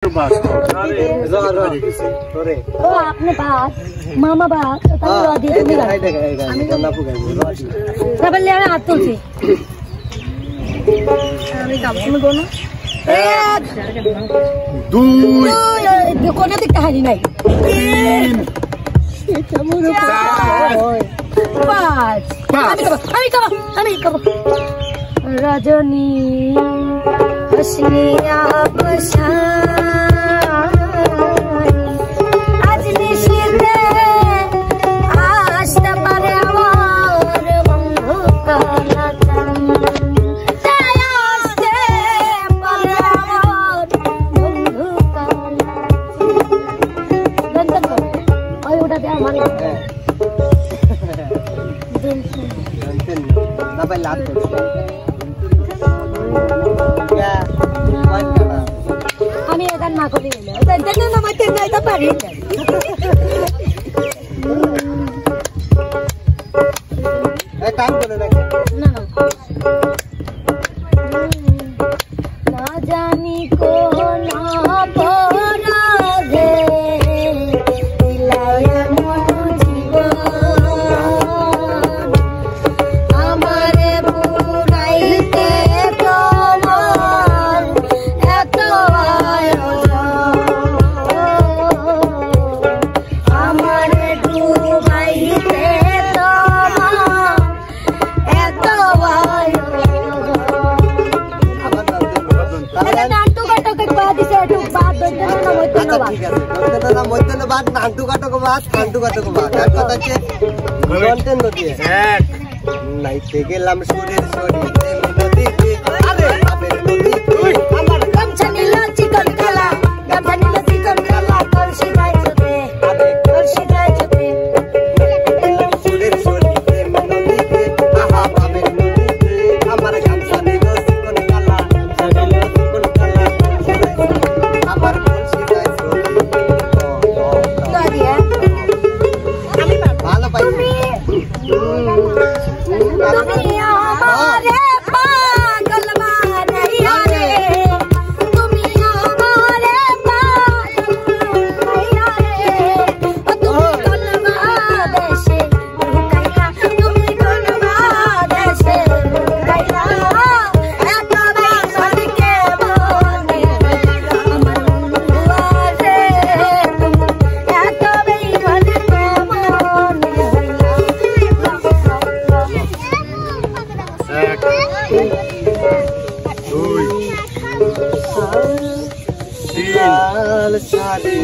आपने बात मामा बात हाथ तुलसी কোনো দিকটা হারি নাই রজনী হসনিয়া আজ নিশিতে আসতে পারে আমার বন্ধু কালাচান আসতে পারে আমার বন্ধু কালাচান ওই ওটা দেওয়া মানে না ভাই লাভ আমি এটা না করি না মাইতে যাইতে পারি না জানি কোন অপরাধে দিলায় মন জীবন আমারে পুরাইতে তোমার এত আমারে ডুবাইতে তোমার এত নাইতে গেলাম সুরের শরীরে নদীতে আমার গামছা নিল চিকন কালা গামছা নিল চিকন কালা কলসি গাইছতে কলসি গাইছতে সুরের শরীরে নদীতে আহা ভাবে নদীতে আমার গামছা নিল চিকন কালা গামছা নিল চিকন কালা আমার কলসি গাইছতে ভালো পাইছি তুমি আমারে পাগল বানাইয়া রে তুমি আমারে পাগল বানাইয়া রে তুমি কোন বাদেশে লুকাইয়া তুমি কোন বাদেশে লুকাইয়া এত বেশকে মনে আমার দুয়ারে তুমি এত বেশকে মনে লাল শাড়ি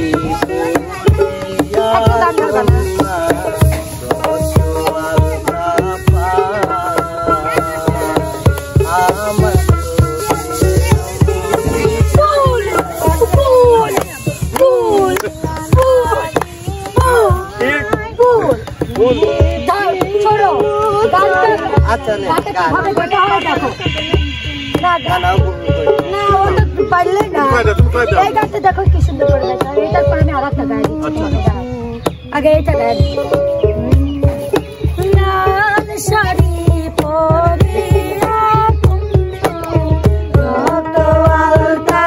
আচ্ছা পারলে না এই গাছটা দেখো কি সুন্দর করে এটার পর আমি আর একটা গাই আগে এটা গাই লাল শাড়ি পরিয়া কত আলতা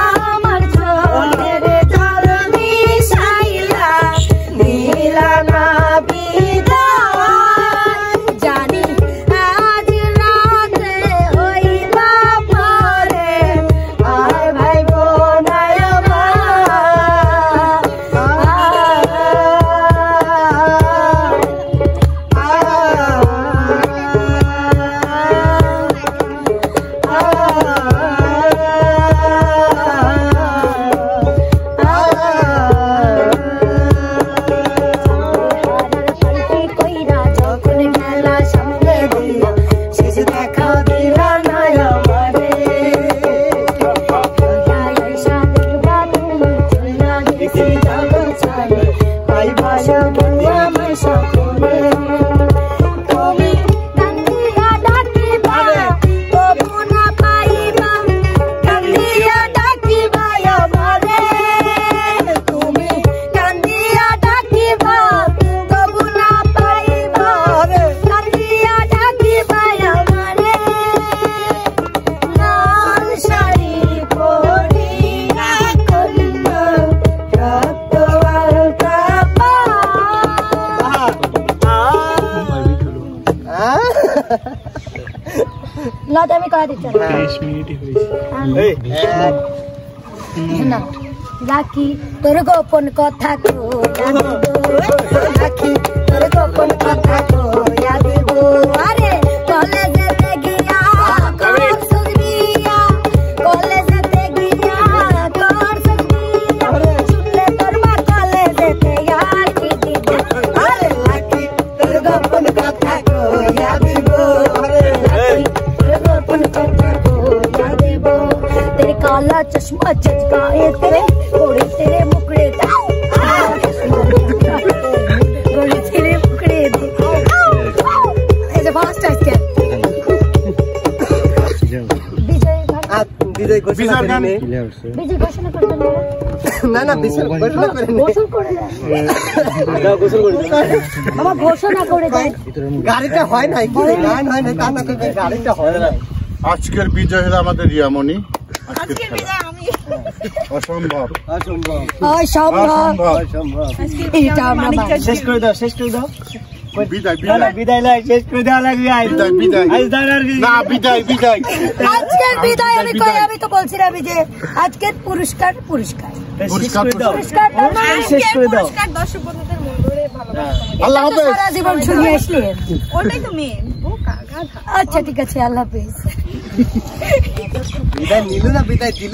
আমার চোখের জল মিশাইলা দিলা না লতা আমি করা দিচ্ছি 20 মিনিটই হয়েছে না রাখি তোর গোপন কথা কো রাখি তোর গোপন কথা কো দিব আরে কলেজেতে গিয়া কর সুবিয়া কলেজেতে গিয়া কর সুবিয়া চুলে তোর মা কলেজেতে আর কি দিব আরে রাখি তোর গোপন কথা কো দিব রাখি তোর গোপন কথা কো দিব तेरे काला चश्मा चचकाए तेरे गोरे तेरे मुकड़े गोरे तेरे मुकड़े ऐसे फास्ट है क्या विजय घोषणा करने विजय घोषणा करते ना ना विजय घोषणा करने घोषणा করে না ঘোষণা করে বাবা ঘোষণা করে দেয় গাড়িটা হয় না কি গান হয় না তা না গাড়িটা হয় না আজকের বিজয় হলো আমাদের রিয়ামণি আজকের বিজয় আমি অসম্ভব এটা আমরা শেষ করে দাও বিদায় বিদায় বিদায় লাই শেষ করে দেওয়া লাগবে বিদায় বিদায় না বিদায় বিদায় আজকের বিদায় আমি তো বলছি না যে আজকের পুরস্কার পুরস্কার শেষ করে দাও দর্শক বন্ধুদের মন ধরে ভালোবাসা আল্লাহ হাফেজ সারা জীবন শুনে আসলেন ওটাই তো মেন বোকা গাধা আচ্ছা ঠিক আছে আল্লাহ হাফেজ বিদায় নিল না বিদায় দিল